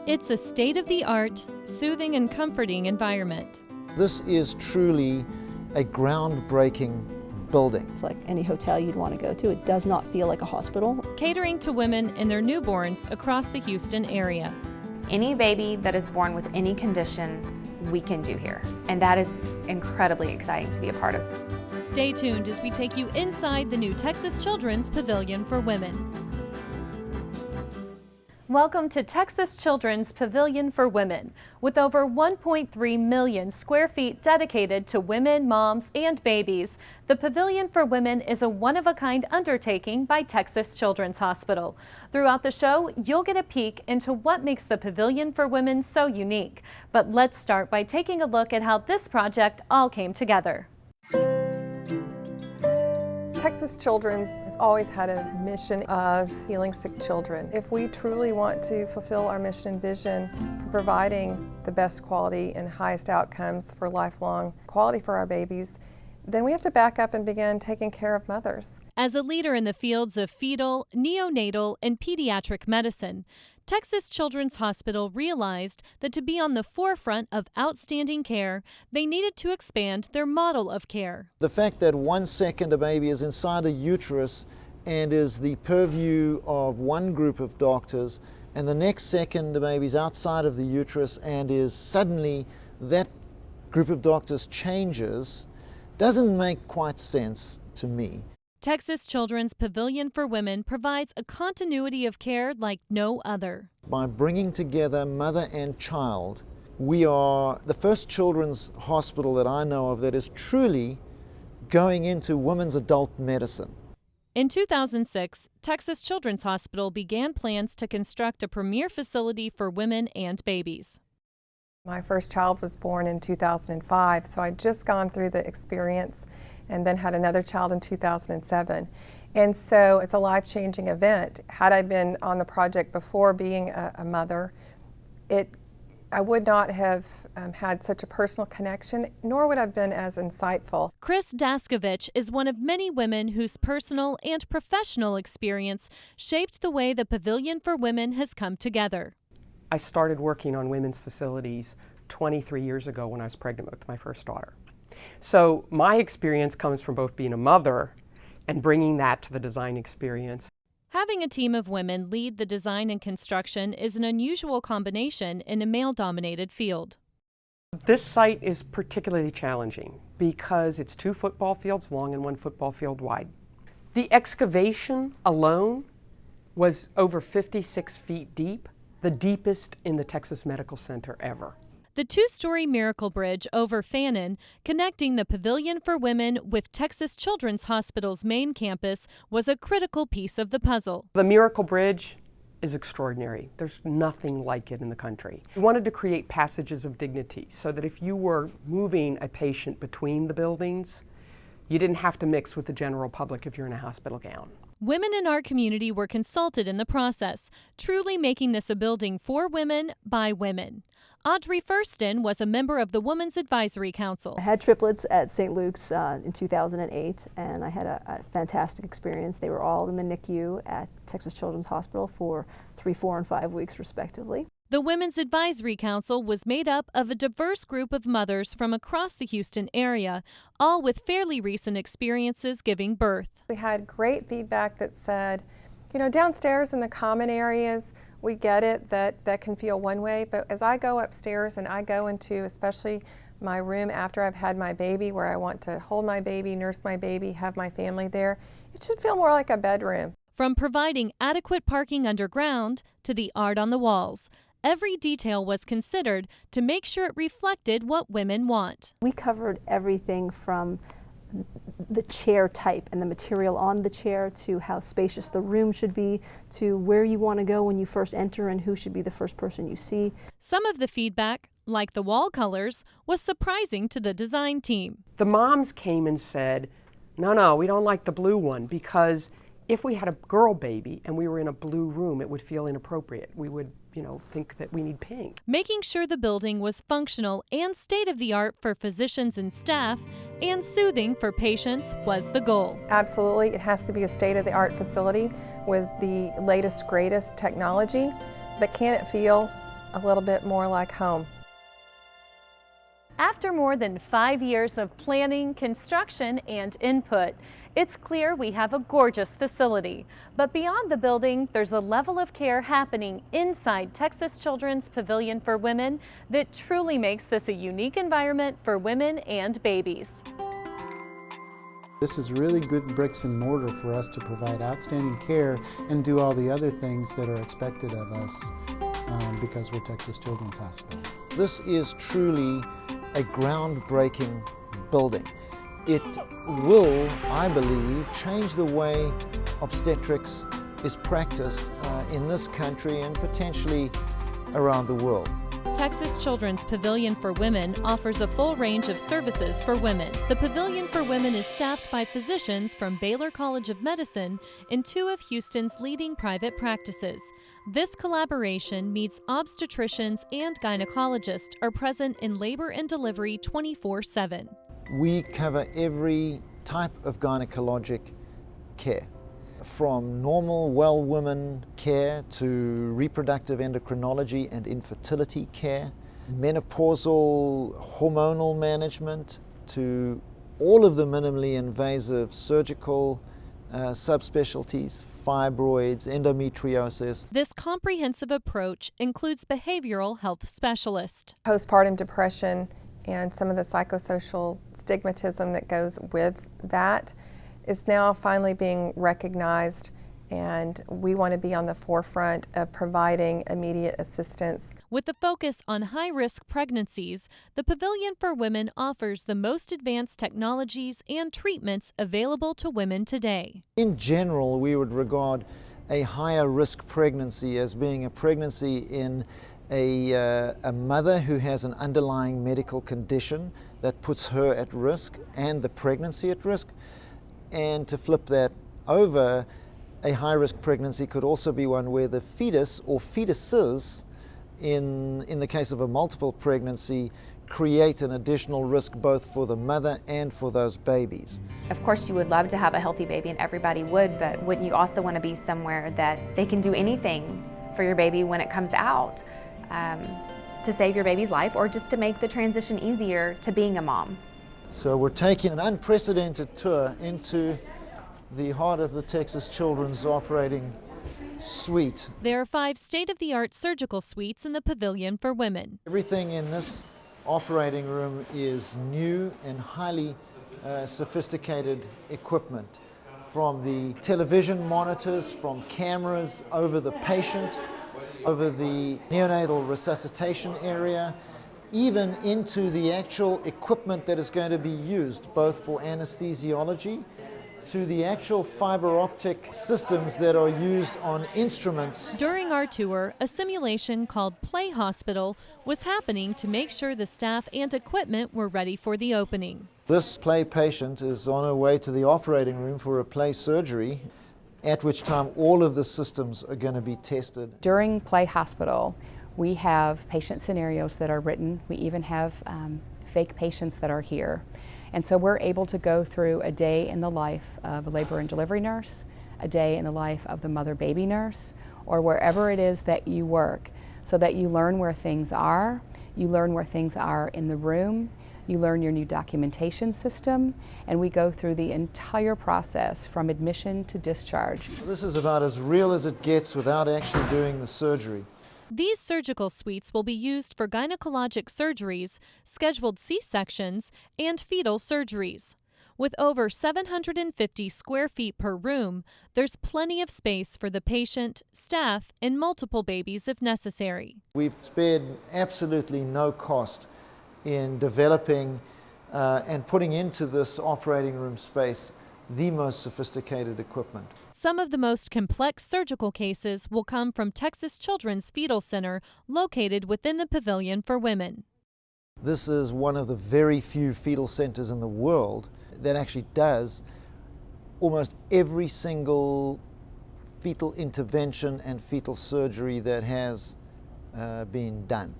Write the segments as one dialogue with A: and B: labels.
A: It's a state-of-the-art, soothing and comforting environment.
B: This is truly a groundbreaking building.
C: It's like any hotel you'd want to go to. It does not feel like a hospital.
A: Catering to women and their newborns across the Houston area.
D: Any baby that is born with any condition, we can do here. And that is incredibly exciting to be a part of.
A: Stay tuned as we take you inside the new Texas Children's Pavilion for Women. Welcome to Texas Children's Pavilion for Women. With over 1.3 million square feet dedicated to women, moms, and babies, the Pavilion for Women is a one-of-a-kind undertaking by Texas Children's Hospital. Throughout the show, you'll get a peek into what makes the Pavilion for Women so unique. But let's start by taking a look at how this project all came together.
E: Texas Children's has always had a mission of healing sick children. If we truly want to fulfill our mission and vision for providing the best quality and highest outcomes for lifelong quality for our babies, then we have to back up and begin taking care of mothers.
A: As a leader in the fields of fetal, neonatal, and pediatric medicine, Texas Children's Hospital realized that to be on the forefront of outstanding care, they needed to expand their model of care.
B: The fact that 1 second a baby is inside a uterus and is the purview of one group of doctors, and the next second the baby's outside of the uterus and is suddenly that group of doctors changes, doesn't make quite sense to me.
A: Texas Children's Pavilion for Women provides a continuity of care like no other.
B: By bringing together mother and child, we are the first children's hospital that I know of that is truly going into women's adult medicine.
A: In 2006, Texas Children's Hospital began plans to construct a premier facility for women and babies.
E: My first child was born in 2005, so I'd just gone through the experience and then had another child in 2007. And so it's a life-changing event. Had I been on the project before being a mother, I would not have had such a personal connection, nor would I have been as insightful.
A: Chris Daskovich is one of many women whose personal and professional experience shaped the way the Pavilion for Women has come together.
F: I started working on women's facilities 23 years ago when I was pregnant with my first daughter. So my experience comes from both being a mother and bringing that to the design experience.
A: Having a team of women lead the design and construction is an unusual combination in a male-dominated field.
F: This site is particularly challenging because it's 2 football fields long and 1 football field wide. The excavation alone was over 56 feet deep, the deepest in the Texas Medical Center ever.
A: The 2-story Miracle Bridge over Fannin, connecting the Pavilion for Women with Texas Children's Hospital's main campus, was a critical piece of the puzzle.
F: The Miracle Bridge is extraordinary. There's nothing like it in the country. We wanted to create passages of dignity so that if you were moving a patient between the buildings, you didn't have to mix with the general public if you're in a hospital gown.
A: Women in our community were consulted in the process, truly making this a building for women by women. Audrey Furston was a member of the Women's Advisory Council.
C: I had triplets at St. Luke's in 2008, and I had a fantastic experience. They were all in the NICU at Texas Children's Hospital for 3, 4, and 5 weeks respectively.
A: The Women's Advisory Council was made up of a diverse group of mothers from across the Houston area, all with fairly recent experiences giving birth.
E: We had great feedback that said, you know, downstairs in the common areas, we get it that can feel one way, but as I go upstairs and I go into especially my room after I've had my baby, where I want to hold my baby, nurse my baby, have my family there, it should feel more like a bedroom.
A: From providing adequate parking underground to the art on the walls, every detail was considered to make sure it reflected what women want.
C: We covered everything from the chair type and the material on the chair to how spacious the room should be to where you want to go when you first enter and who should be the first person you see.
A: Some of the feedback, like the wall colors, was surprising to the design team.
F: The moms came and said, no, we don't like the blue one because if we had a girl baby and we were in a blue room, it would feel inappropriate. We would, think that we need pink.
A: Making sure the building was functional and state-of-the-art for physicians and staff and soothing for patients was the goal.
E: Absolutely, it has to be a state-of-the-art facility with the latest, greatest technology, but can it feel a little bit more like home.
A: After more than 5 years of planning, construction, and input, it's clear we have a gorgeous facility. But beyond the building, there's a level of care happening inside Texas Children's Pavilion for Women that truly makes this a unique environment for women and babies.
G: This is really good bricks and mortar for us to provide outstanding care and do all the other things that are expected of us because we're Texas Children's Hospital.
B: This is truly a groundbreaking building. It will, I believe, change the way obstetrics is practiced in this country and potentially around the world.
A: Texas Children's Pavilion for Women offers a full range of services for women. The Pavilion for Women is staffed by physicians from Baylor College of Medicine and 2 of Houston's leading private practices. This collaboration means obstetricians and gynecologists are present in labor and delivery 24/7.
B: We cover every type of gynecologic care, from normal well women care to reproductive endocrinology and infertility care, menopausal hormonal management, to all of the minimally invasive surgical subspecialties, fibroids, endometriosis.
A: This comprehensive approach includes behavioral health specialists.
E: Postpartum depression and some of the psychosocial stigmatism that goes with that is now finally being recognized, and we want to be on the forefront of providing immediate assistance.
A: With a focus on high-risk pregnancies, the Pavilion for Women offers the most advanced technologies and treatments available to women today.
B: In general, we would regard a higher risk pregnancy as being a pregnancy in a mother who has an underlying medical condition that puts her at risk and the pregnancy at risk. And to flip that over, a high-risk pregnancy could also be one where the fetus or fetuses, in the case of a multiple pregnancy, create an additional risk both for the mother and for those babies.
D: Of course, you would love to have a healthy baby, and everybody would, but wouldn't you also want to be somewhere that they can do anything for your baby when it comes out to save your baby's life or just to make the transition easier to being a mom?
B: So we're taking an unprecedented tour into the heart of the Texas Children's operating suite.
A: There are 5 state-of-the-art surgical suites in the Pavilion for Women.
B: Everything in this operating room is new and highly sophisticated equipment, from the television monitors, from cameras over the patient, over the neonatal resuscitation area, even into the actual equipment that is going to be used, both for anesthesiology to the actual fiber optic systems that are used on instruments.
A: During our tour, a simulation called Play Hospital was happening to make sure the staff and equipment were ready for the opening.
B: This play patient is on her way to the operating room for a play surgery, at which time all of the systems are going to be tested.
H: During Play Hospital, we have patient scenarios that are written. We even have fake patients that are here. And so we're able to go through a day in the life of a labor and delivery nurse, a day in the life of the mother-baby nurse, or wherever it is that you work, so that you learn where things are, you learn where things are in the room, you learn your new documentation system, and we go through the entire process from admission to discharge.
B: This is about as real as it gets without actually doing the surgery.
A: These surgical suites will be used for gynecologic surgeries, scheduled C-sections, and fetal surgeries. With over 750 square feet per room, there's plenty of space for the patient, staff, and multiple babies if necessary.
B: We've spared absolutely no cost in developing and putting into this operating room space the most sophisticated equipment.
A: Some of the most complex surgical cases will come from Texas Children's Fetal Center, located within the Pavilion for Women.
B: This is one of the very few fetal centers in the world that actually does almost every single fetal intervention and fetal surgery that has been done.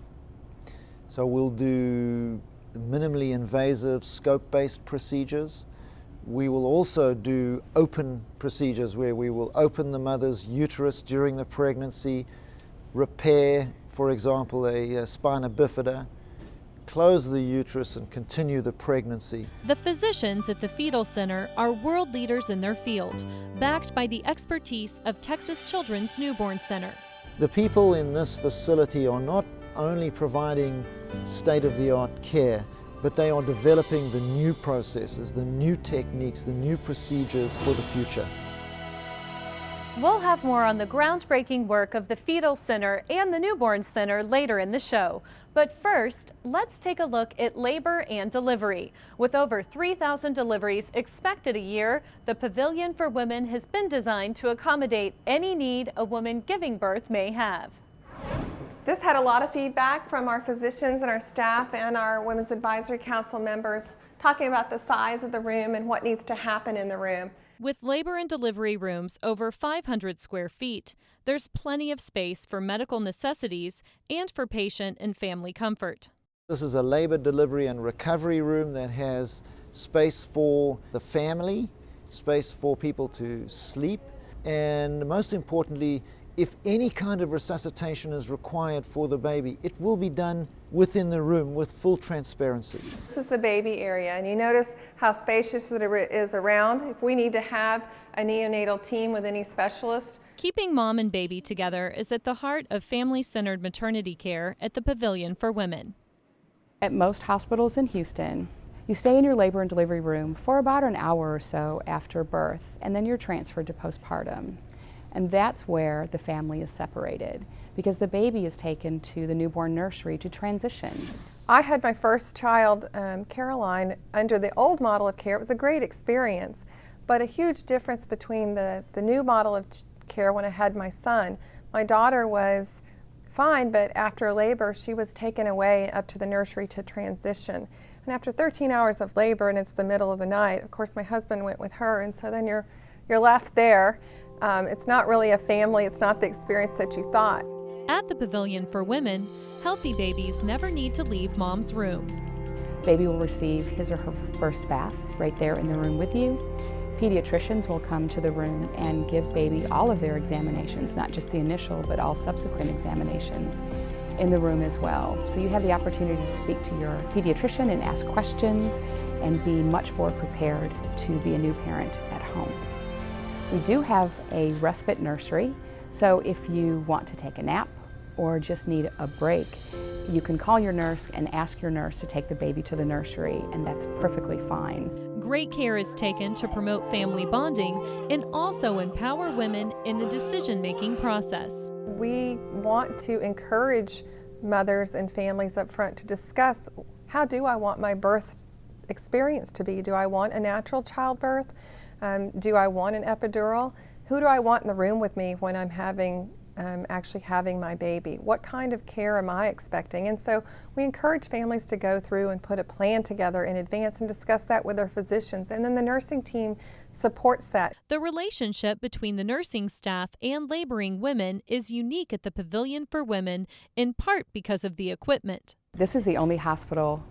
B: So we'll do minimally invasive scope-based procedures. We will also do open procedures where we will open the mother's uterus during the pregnancy, repair for example, a spina bifida, close the uterus and continue the pregnancy.
A: The physicians at the Fetal Center are world leaders in their field, backed by the expertise of Texas Children's Newborn Center.
B: The people in this facility are not only providing state-of-the-art care, but they are developing the new processes, the new techniques, the new procedures for the future.
A: We'll have more on the groundbreaking work of the Fetal Center and the Newborn Center later in the show. But first, let's take a look at labor and delivery. With over 3,000 deliveries expected a year, the Pavilion for Women has been designed to accommodate any need a woman giving birth may have.
E: This had a lot of feedback from our physicians and our staff and our Women's Advisory Council members talking about the size of the room and what needs to happen in the room.
A: With labor and delivery rooms over 500 square feet, there's plenty of space for medical necessities and for patient and family comfort.
B: This is a labor, delivery and recovery room that has space for the family, space for people to sleep, and most importantly, if any kind of resuscitation is required for the baby, it will be done within the room with full transparency.
E: This is the baby area, and you notice how spacious it is around. If we need to have a neonatal team with any specialist.
A: Keeping mom and baby together is at the heart of family-centered maternity care at the Pavilion for Women.
H: At most hospitals in Houston, you stay in your labor and delivery room for about an hour or so after birth, and then you're transferred to postpartum. And that's where the family is separated, because the baby is taken to the newborn nursery to transition.
E: I had my first child, Caroline, under the old model of care. It was a great experience, but a huge difference between the new model of care when I had my son. My daughter was fine, but after labor, she was taken away up to the nursery to transition. And after 13 hours of labor, and it's the middle of the night, of course my husband went with her, and so then you're left there. It's not really a family, it's not the experience that you thought.
A: At the Pavilion for Women, healthy babies never need to leave mom's room.
H: Baby will receive his or her first bath right there in the room with you. Pediatricians will come to the room and give baby all of their examinations, not just the initial, but all subsequent examinations in the room as well. So you have the opportunity to speak to your pediatrician and ask questions and be much more prepared to be a new parent at home. We do have a respite nursery, so if you want to take a nap or just need a break, you can call your nurse and ask your nurse to take the baby to the nursery, and that's perfectly fine.
A: Great care is taken to promote family bonding and also empower women in the decision-making process.
E: We want to encourage mothers and families up front to discuss, how do I want my birth experience to be? Do I want a natural childbirth? Do I want an epidural? Who do I want in the room with me when I'm actually having my baby? What kind of care am I expecting? And so we encourage families to go through and put a plan together in advance and discuss that with their physicians. And then the nursing team supports that.
A: The relationship between the nursing staff and laboring women is unique at the Pavilion for Women, in part because of the equipment.
H: This is the only hospital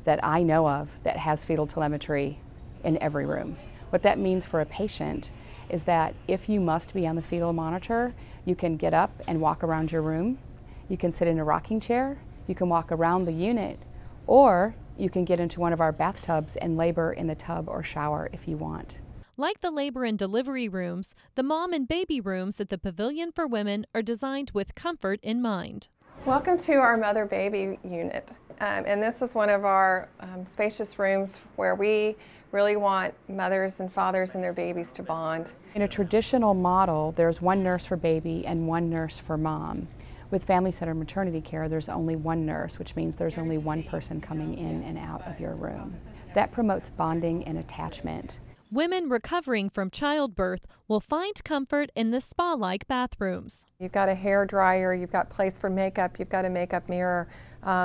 H: that I know of that has fetal telemetry in every room. What that means for a patient is that if you must be on the fetal monitor, you can get up and walk around your room, you can sit in a rocking chair, you can walk around the unit, or you can get into one of our bathtubs and labor in the tub or shower if you want.
A: Like the labor and delivery rooms, the mom and baby rooms at the Pavilion for Women are designed with comfort in mind.
E: Welcome to our mother-baby unit. And this is one of our spacious rooms where we really want mothers and fathers and their babies to bond.
H: In a traditional model, there's one nurse for baby and one nurse for mom. With family-centered maternity care, there's only one nurse, which means there's only one person coming in and out of your room. That promotes bonding and attachment.
A: Women recovering from childbirth will find comfort in the spa-like bathrooms.
E: You've got a hair dryer, you've got place for makeup, you've got a makeup mirror.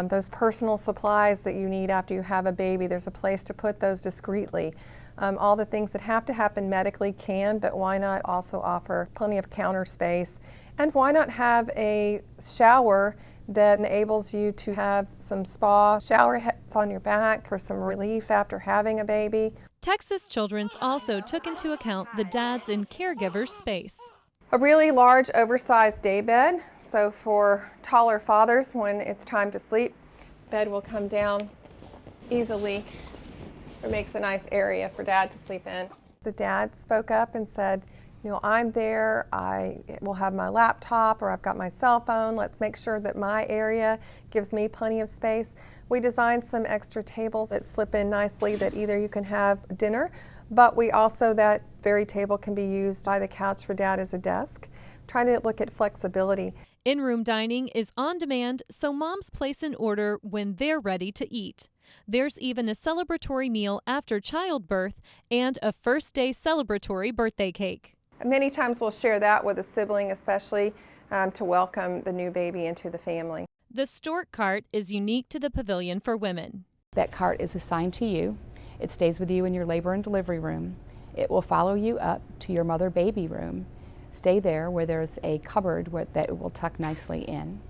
E: Those personal supplies that you need after you have a baby, there's a place to put those discreetly. All the things that have to happen medically can, but why not also offer plenty of counter space? And why not have a shower that enables you to have some spa shower heads on your back for some relief after having a baby?
A: Texas Children's also took into account the dads and caregivers space.
E: A really large, oversized day bed. So for taller fathers, when it's time to sleep, bed will come down easily. It makes a nice area for Dad to sleep in. The dad spoke up and said, you know, I'm there, I will have my laptop or I've got my cell phone. Let's make sure that my area gives me plenty of space. We designed some extra tables that slip in nicely that either you can have dinner, but we also, that very table can be used by the couch for Dad as a desk. Trying to look at flexibility.
A: In-room dining is on demand, so moms place an order when they're ready to eat. There's even a celebratory meal after childbirth and a first-day celebratory birthday cake.
E: Many times we'll share that with a sibling, especially to welcome the new baby into the family.
A: The Stork cart is unique to the Pavilion for Women.
H: That cart is assigned to you. It stays with you in your labor and delivery room. It will follow you up to your mother-baby room. Stay there where there's a cupboard that it will tuck nicely in.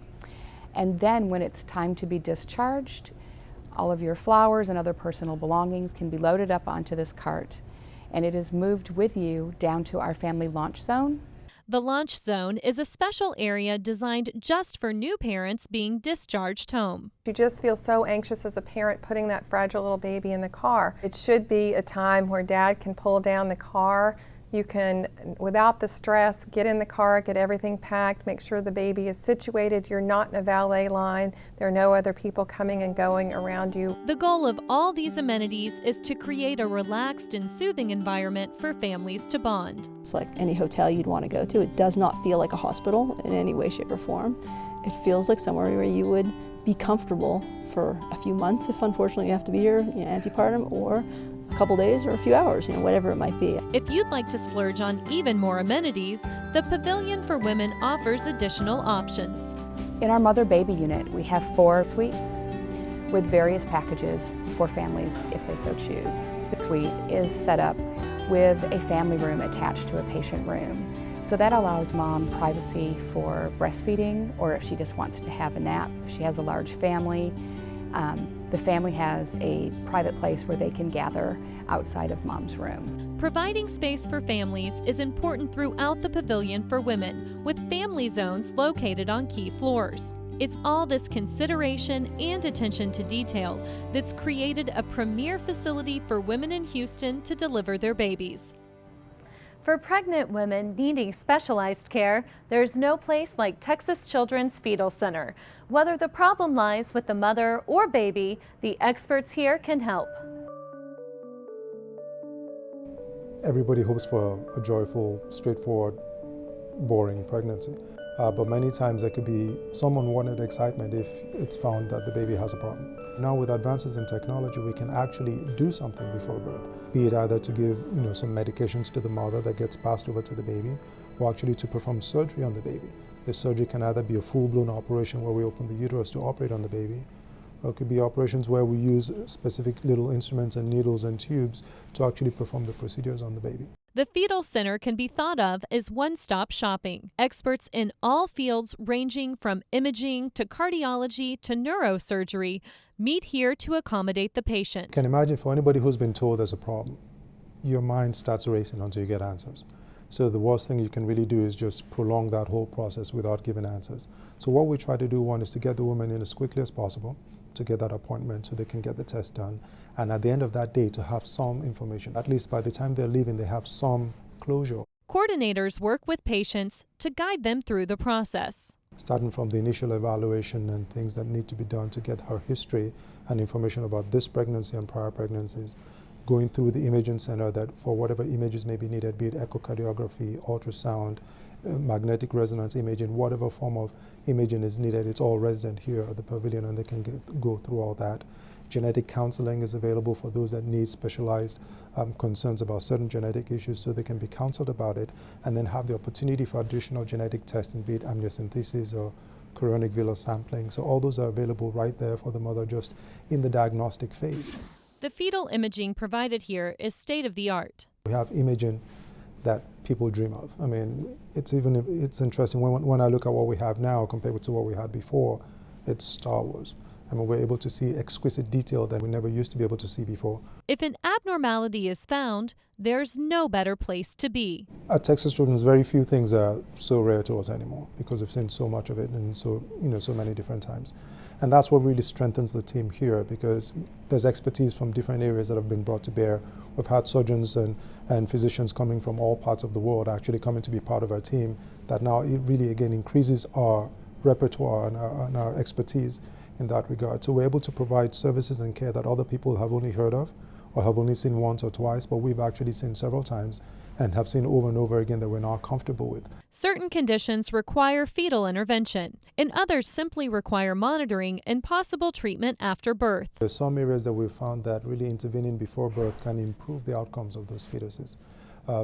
H: And then when it's time to be discharged, all of your flowers and other personal belongings can be loaded up onto this cart, and it is moved with you down to our family launch zone.
A: The launch zone is a special area designed just for new parents being discharged home.
E: You just feel so anxious as a parent putting that fragile little baby in the car. It should be a time where Dad can pull down the car. You can, without the stress, get in the car, get everything packed, make sure the baby is situated. You're not in a valet line. There are no other people coming and going around you.
A: The goal of all these amenities is to create a relaxed and soothing environment for families to bond.
C: It's like any hotel you'd want to go to. It does not feel like a hospital in any way, shape, or form. It feels like somewhere where you would be comfortable for a few months if unfortunately you have to be here, antepartum, or a couple days or a few hours, whatever it might be.
A: If you'd like to splurge on even more amenities, the Pavilion for Women offers additional options.
H: In our mother-baby unit, we have 4 suites with various packages for families if they so choose. The suite is set up with a family room attached to a patient room. So that allows mom privacy for breastfeeding, or if she just wants to have a nap, if she has a large family. The family has a private place where they can gather outside of mom's room.
A: Providing space for families is important throughout the Pavilion for Women, with family zones located on key floors. It's all this consideration and attention to detail that's created a premier facility for women in Houston to deliver their babies. For pregnant women needing specialized care, there's no place like Texas Children's Fetal Center. Whether the problem lies with the mother or baby, the experts here can help.
I: Everybody hopes for a joyful, straightforward, boring pregnancy. But many times there could be some unwanted excitement if it's found that the baby has a problem. Now with advances in technology, we can actually do something before birth, be it either to give some medications to the mother that gets passed over to the baby, or actually to perform surgery on the baby. The surgery can either be a full-blown operation where we open the uterus to operate on the baby, or it could be operations where we use specific little instruments and needles and tubes to actually perform the procedures on the baby.
A: The Fetal Center can be thought of as one-stop shopping. Experts in all fields ranging from imaging to cardiology to neurosurgery meet here to accommodate the patient.
I: You can imagine for anybody who's been told there's a problem, your mind starts racing until you get answers. So the worst thing you can really do is just prolong that whole process without giving answers. So what we try to do, one, is to get the woman in as quickly as possible to get that appointment so they can get the test done. And at the end of that day, to have some information. At least by the time they're leaving, they have some closure.
A: Coordinators work with patients to guide them through the process.
I: Starting from the initial evaluation and things that need to be done to get her history and information about this pregnancy and prior pregnancies, going through the imaging center that for whatever images may be needed, be it echocardiography, ultrasound, magnetic resonance imaging, whatever form of imaging is needed, it's all resident here at the Pavilion and they can go through all that. Genetic counseling is available for those that need specialized concerns about certain genetic issues so they can be counseled about it and then have the opportunity for additional genetic testing, be it amniocentesis or chorionic villus sampling. So all those are available right there for the mother just in the diagnostic phase.
A: The fetal imaging provided here is state-of-the-art.
I: We have imaging that people dream of. I mean, it's interesting when I look at what we have now compared to what we had before, it's Star Wars. and we're able to see exquisite detail that we never used to be able to see before.
A: If an abnormality is found, there's no better place to be.
I: At Texas Children's, very few things are so rare to us anymore because we've seen so much of it and so many different times. And that's what really strengthens the team here, because there's expertise from different areas that have been brought to bear. We've had surgeons and physicians coming from all parts of the world actually coming to be part of our team. That now it really again increases our repertoire and our expertise in that regard. So we're able to provide services and care that other people have only heard of or have only seen once or twice, but we've actually seen several times and have seen over and over again that we're now comfortable with.
A: Certain conditions require fetal intervention, and others simply require monitoring and possible treatment after birth.
I: There's some areas that we've found that really intervening before birth can improve the outcomes of those fetuses.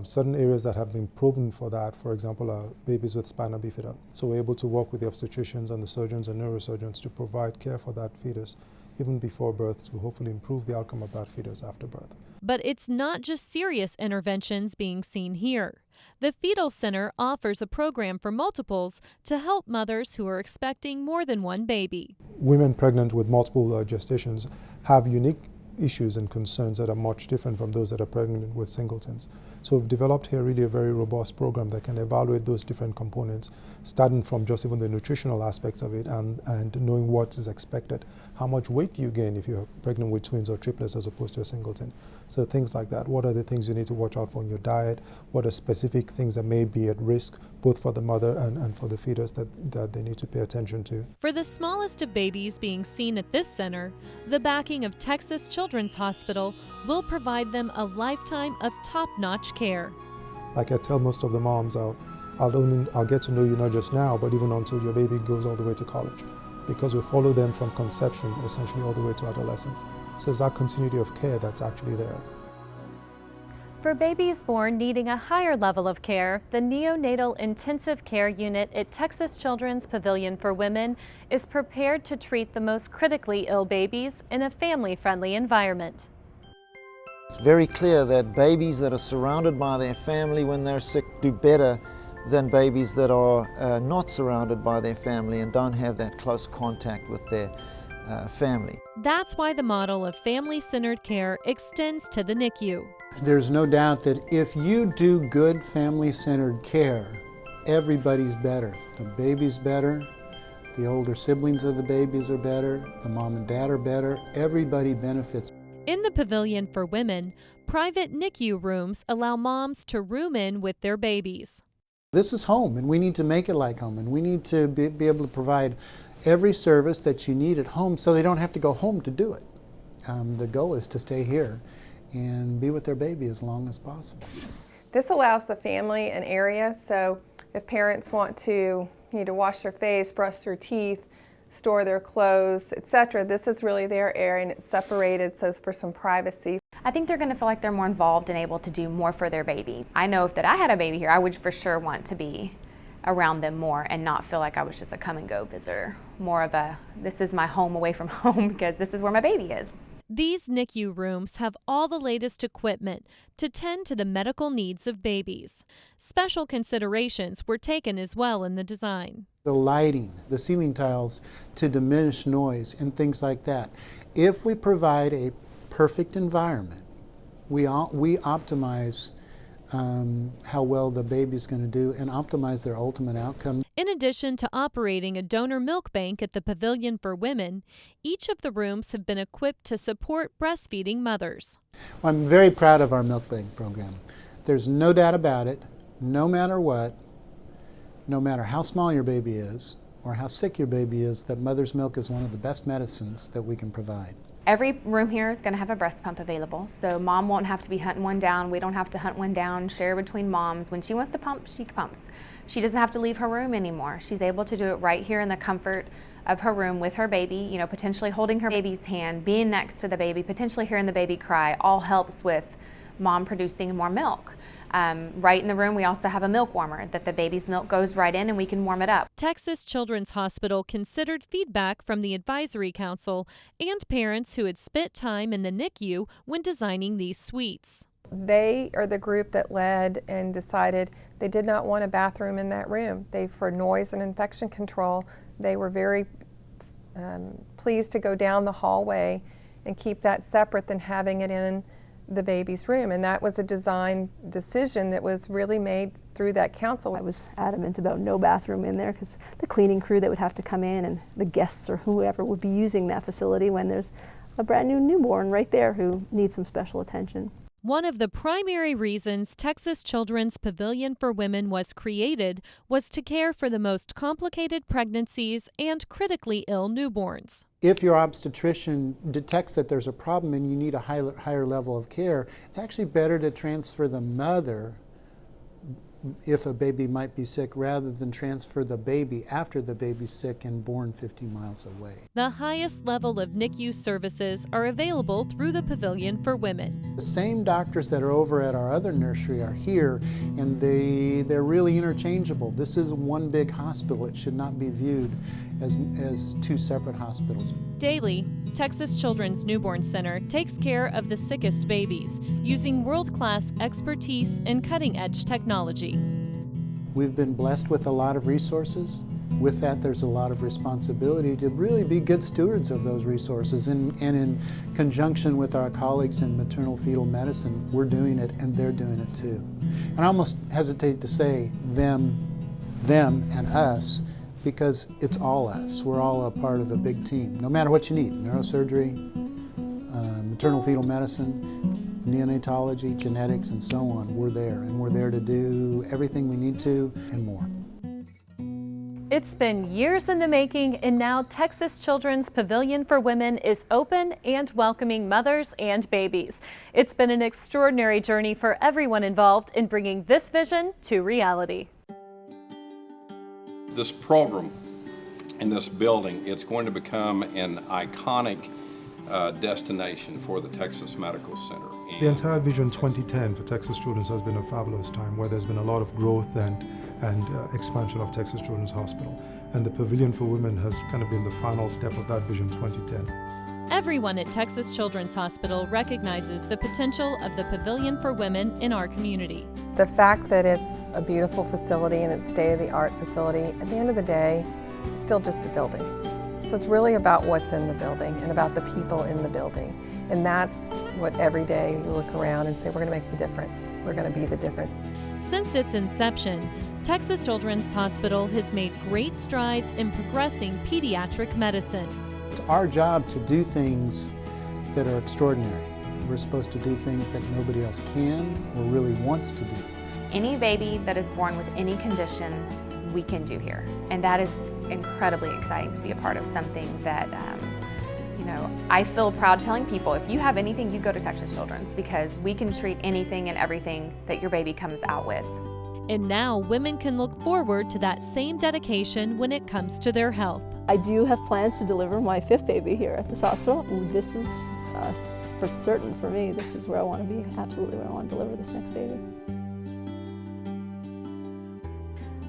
I: Certain areas that have been proven for that, for example, are babies with spina bifida. So we're able to work with the obstetricians and the surgeons and neurosurgeons to provide care for that fetus even before birth to hopefully improve the outcome of that fetus after birth.
A: But it's not just serious interventions being seen here. The Fetal Center offers a program for multiples to help mothers who are expecting more than one baby.
I: Women pregnant with multiple gestations have unique issues and concerns that are much different from those that are pregnant with singletons. So we've developed here really a very robust program that can evaluate those different components, starting from just even the nutritional aspects of it and knowing what is expected. How much weight do you gain if you're pregnant with twins or triplets as opposed to a singleton? So things like that. What are the things you need to watch out for in your diet? What are specific things that may be at risk, both for the mother and for the fetus that they need to pay attention to?
A: For the smallest of babies being seen at this center, the backing of Texas Children's Hospital will provide them a lifetime of top-notch care.
I: Like I tell most of the moms, I'll get to know you not just now, but even until your baby goes all the way to college, because we follow them from conception essentially all the way to adolescence. So it's that continuity of care that's actually there.
A: For babies born needing a higher level of care, the Neonatal Intensive Care Unit at Texas Children's Pavilion for Women is prepared to treat the most critically ill babies in a family-friendly environment.
B: It's very clear that babies that are surrounded by their family when they're sick do better than babies that are not surrounded by their family and don't have that close contact with their family.
A: That's why the model of family-centered care extends to the NICU.
G: There's no doubt that if you do good family-centered care, everybody's better. The baby's better, the older siblings of the babies are better, the mom and dad are better, everybody benefits.
A: In the Pavilion for Women, private NICU rooms allow moms to room in with their babies.
G: This is home, and we need to make it like home, and we need to be able to provide every service that you need at home so they don't have to go home to do it. The goal is to stay here and be with their baby as long as possible.
E: This allows the family an area, so if parents need to wash their face, brush their teeth, store their clothes, etc., this is really their area, and it's separated so it's for some privacy.
D: I think they're going to feel like they're more involved and able to do more for their baby. I know if that I had a baby here, I would for sure want to be around them more and not feel like I was just a come and go visitor. More of a, this is my home away from home because this is where my baby is.
A: These NICU rooms have all the latest equipment to tend to the medical needs of babies. Special considerations were taken as well in the design.
G: The lighting, the ceiling tiles to diminish noise and things like that. If we provide a perfect environment, we optimize how well the baby's going to do and optimize their ultimate outcome.
A: In addition to operating a donor milk bank at the Pavilion for Women, each of the rooms have been equipped to support breastfeeding mothers.
G: I'm very proud of our milk bank program. There's no doubt about it, no matter what, no matter how small your baby is or how sick your baby is, that mother's milk is one of the best medicines that we can provide.
D: Every room here is going to have a breast pump available, so mom won't have to be hunting one down. We don't have to hunt one down, share between moms. When she wants to pump, she pumps. She doesn't have to leave her room anymore. She's able to do it right here in the comfort of her room with her baby, potentially holding her baby's hand, being next to the baby, potentially hearing the baby cry, all helps with mom producing more milk. Right in the room, we also have a milk warmer that the baby's milk goes right in and we can warm it up.
A: Texas Children's Hospital considered feedback from the Advisory Council and parents who had spent time in the NICU when designing these suites.
E: They are the group that led and decided they did not want a bathroom in that room. For noise and infection control, they were very pleased to go down the hallway and keep that separate than having it in the baby's room. And that was a design decision that was really made through that council.
C: I was adamant about no bathroom in there because the cleaning crew that would have to come in and the guests or whoever would be using that facility when there's a brand new newborn right there who needs some special attention.
A: One of the primary reasons Texas Children's Pavilion for Women was created was to care for the most complicated pregnancies and critically ill newborns.
G: If your obstetrician detects that there's a problem and you need a higher level of care, it's actually better to transfer the mother if a baby might be sick rather than transfer the baby after the baby's sick and born 50 miles away.
A: The highest level of NICU services are available through the Pavilion for Women.
G: The same doctors that are over at our other nursery are here, and they're really interchangeable. This is one big hospital. It should not be viewed as two separate hospitals.
A: Daily, Texas Children's Newborn Center takes care of the sickest babies using world-class expertise and cutting-edge technology.
G: We've been blessed with a lot of resources. With that, there's a lot of responsibility to really be good stewards of those resources. And in conjunction with our colleagues in maternal fetal medicine, we're doing it and they're doing it too. And I almost hesitate to say them and us, because it's all us. We're all a part of a big team. No matter what you need, neurosurgery, maternal fetal medicine, neonatology, genetics, and so on, we're there. And we're there to do everything we need to and more.
A: It's been years in the making, and now Texas Children's Pavilion for Women is open and welcoming mothers and babies. It's been an extraordinary journey for everyone involved in bringing this vision to reality.
J: This program in this building, it's going to become an iconic destination for the Texas Medical Center.
I: The entire Vision 2010 for Texas Children's has been a fabulous time where there's been a lot of growth and expansion of Texas Children's Hospital. And the Pavilion for Women has kind of been the final step of that Vision 2010.
A: Everyone at Texas Children's Hospital recognizes the potential of the Pavilion for Women in our community.
E: The fact that it's a beautiful facility and it's state-of-the-art facility, at the end of the day, it's still just a building. So it's really about what's in the building and about the people in the building. And that's what every day you look around and say, we're going to make the difference. We're going to be the difference.
A: Since its inception, Texas Children's Hospital has made great strides in progressing pediatric medicine.
G: It's our job to do things that are extraordinary. We're supposed to do things that nobody else can or really wants to do.
D: Any baby that is born with any condition, we can do here. And that is incredibly exciting to be a part of something that, I feel proud telling people, if you have anything, you go to Texas Children's, because we can treat anything and everything that your baby comes out with.
A: And now women can look forward to that same dedication when it comes to their health.
C: I do have plans to deliver my 5th baby here at this hospital. This is for certain for me. This is where I want to be, absolutely where I want to deliver this next baby.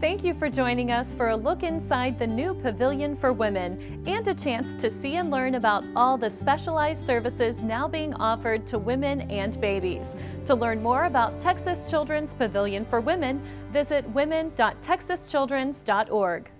A: Thank you for joining us for a look inside the new Pavilion for Women and a chance to see and learn about all the specialized services now being offered to women and babies. To learn more about Texas Children's Pavilion for Women, visit women.texaschildrens.org.